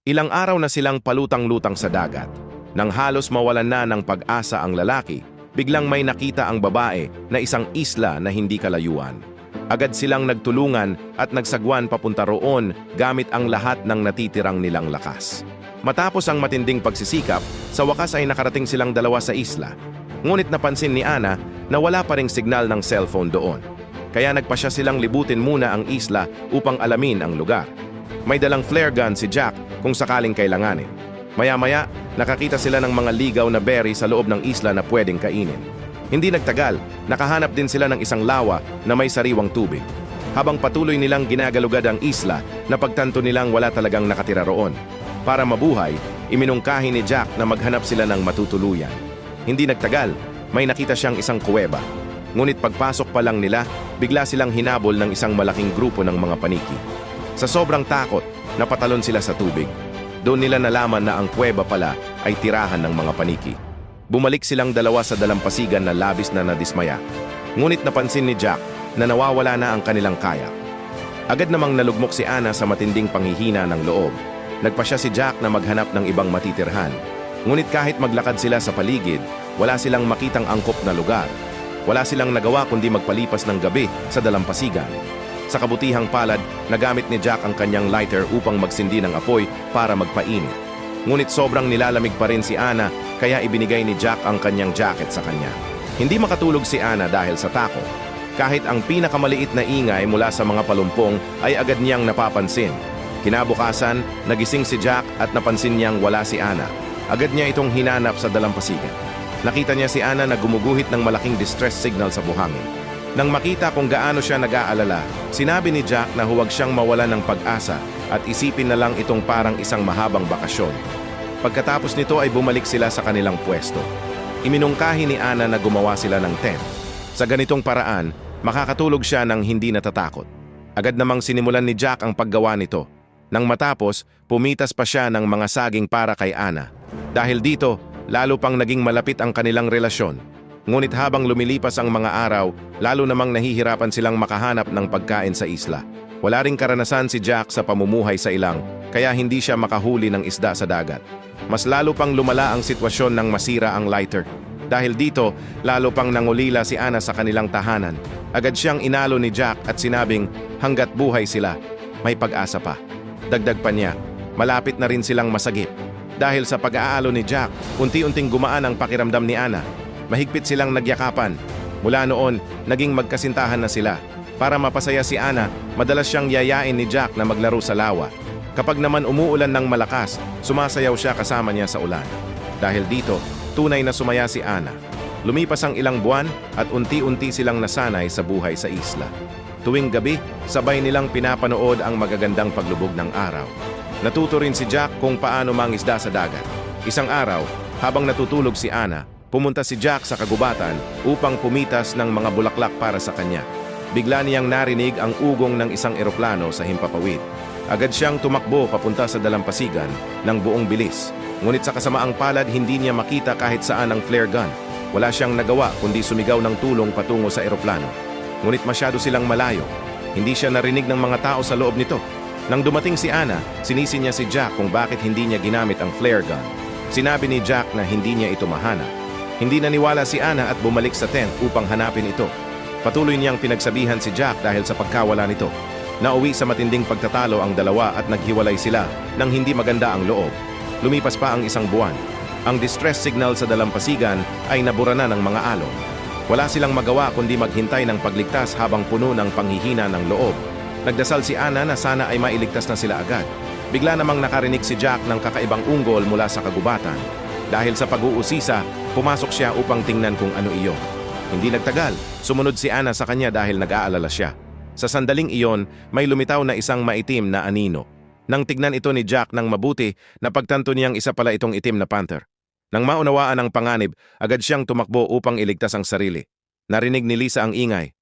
Ilang araw na silang palutang-lutang sa dagat. Nang halos mawalan na ng pag-asa ang lalaki, biglang may nakita ang babae na isang isla na hindi kalayuan. Agad silang nagtulungan at nagsagwan papunta roon gamit ang lahat ng natitirang nilang lakas. Matapos ang matinding pagsisikap, sa wakas ay nakarating silang dalawa sa isla. Ngunit napansin ni Ana na wala pa ring signal ng cellphone doon. Kaya nagpasya silang libutin muna ang isla upang alamin ang lugar. May dalang flare gun si Jack kung sakaling kailanganin. Maya-maya, nakakita sila ng mga ligaw na berry sa loob ng isla na pwedeng kainin. Hindi nagtagal, nakahanap din sila ng isang lawa na may sariwang tubig. Habang patuloy nilang ginagalugad ang isla, napagtanto nilang wala talagang nakatira roon. Para mabuhay, iminungkahi ni Jack na maghanap sila ng matutuluyan. Hindi nagtagal, may nakita siyang isang kuweba. Ngunit pagpasok pa lang nila, bigla silang hinabol ng isang malaking grupo ng mga paniki. Sa sobrang takot, napatalon sila sa tubig. Doon nila nalaman na ang kuweba pala ay tirahan ng mga paniki. Bumalik silang dalawa sa dalampasigan na labis na nadismaya. Ngunit napansin ni Jack na nawawala na ang kanilang kayak. Agad namang nalugmok si Ana sa matinding panghihina ng loob. Nagpasya si Jack na maghanap ng ibang matitirhan. Ngunit kahit maglakad sila sa paligid, wala silang makitang angkop na lugar. Wala silang nagawa kundi magpalipas ng gabi sa dalampasigan. Sa kabutihang palad, nagamit ni Jack ang kanyang lighter upang magsindi ng apoy para magpainit. Ngunit sobrang nilalamig pa rin si Ana, kaya ibinigay ni Jack ang kanyang jacket sa kanya. Hindi makatulog si Ana dahil sa takot. Kahit ang pinakamaliit na ingay mula sa mga palumpong ay agad niyang napapansin. Kinabukasan, nagising si Jack at napansin niyang wala si Ana. Agad niya itong hinanap sa dalampasigan. Nakita niya si Ana na gumuguhit ng malaking distress signal sa buhangin. Nang makita kung gaano siya nag-aalala, sinabi ni Jack na huwag siyang mawala ng pag-asa at isipin na lang itong parang isang mahabang bakasyon. Pagkatapos nito ay bumalik sila sa kanilang pwesto. Iminungkahi ni Ana na gumawa sila ng tent. Sa ganitong paraan, makakatulog siya ng hindi natatakot. Agad namang sinimulan ni Jack ang paggawa nito. Nang matapos, pumitas pa siya ng mga saging para kay Ana. Dahil dito, lalo pang naging malapit ang kanilang relasyon. Ngunit habang lumilipas ang mga araw, lalo namang nahihirapan silang makahanap ng pagkain sa isla. Wala ring karanasan si Jack sa pamumuhay sa ilang, kaya hindi siya makahuli ng isda sa dagat. Mas lalo pang lumala ang sitwasyon nang masira ang lighter. Dahil dito, lalo pang nangulila si Ana sa kanilang tahanan. Agad siyang inalo ni Jack at sinabing, hanggat buhay sila, may pag-asa pa. Dagdag pa niya, malapit na rin silang masagip. Dahil sa pag-aalo ni Jack, unti-unting gumaan ang pakiramdam ni Ana. Mahigpit silang nagyakapan. Mula noon, naging magkasintahan na sila. Para mapasaya si Ana, madalas siyang yayain ni Jack na maglaro sa lawa. Kapag naman umuulan ng malakas, sumasayaw siya kasama niya sa ulan. Dahil dito, tunay na sumaya si Ana. Lumipas ang ilang buwan at unti-unti silang nasanay sa buhay sa isla. Tuwing gabi, sabay nilang pinapanood ang magagandang paglubog ng araw. Natuto rin si Jack kung paano mangisda sa dagat. Isang araw, habang natutulog si Ana, pumunta si Jack sa kagubatan upang pumitas ng mga bulaklak para sa kanya. Bigla niyang narinig ang ugong ng isang eroplano sa himpapawid. Agad siyang tumakbo papunta sa dalampasigan ng buong bilis. Ngunit sa kasamaang palad, hindi niya makita kahit saan ang flare gun. Wala siyang nagawa kundi sumigaw ng tulong patungo sa eroplano. Ngunit masyado silang malayo. Hindi siya narinig ng mga tao sa loob nito. Nang dumating si Ana, sinisi niya si Jack kung bakit hindi niya ginamit ang flare gun. Sinabi ni Jack na hindi niya ito mahanap. Hindi naniwala si Ana at bumalik sa tent upang hanapin ito. Patuloy niyang pinagsabihan si Jack dahil sa pagkawala nito. Nauwi sa matinding pagtatalo ang dalawa at naghiwalay sila nang hindi maganda ang loob. Lumipas pa ang isang buwan. Ang distress signal sa dalampasigan ay nabura na ng mga alon. Wala silang magawa kundi maghintay ng pagligtas habang puno ng panghihina ng loob. Nagdasal si Ana na sana ay mailigtas na sila agad. Bigla namang nakarinig si Jack ng kakaibang unggol mula sa kagubatan. Dahil sa pag-uusisa, pumasok siya upang tingnan kung ano iyon. Hindi nagtagal, sumunod si Ana sa kanya dahil nag-aalala siya. Sa sandaling iyon, may lumitaw na isang maitim na anino. Nang tignan ito ni Jack ng mabuti, napagtanto niyang isa pala itong itim na panther. Nang maunawaan ang panganib, agad siyang tumakbo upang iligtas ang sarili. Narinig ni Lisa ang ingay.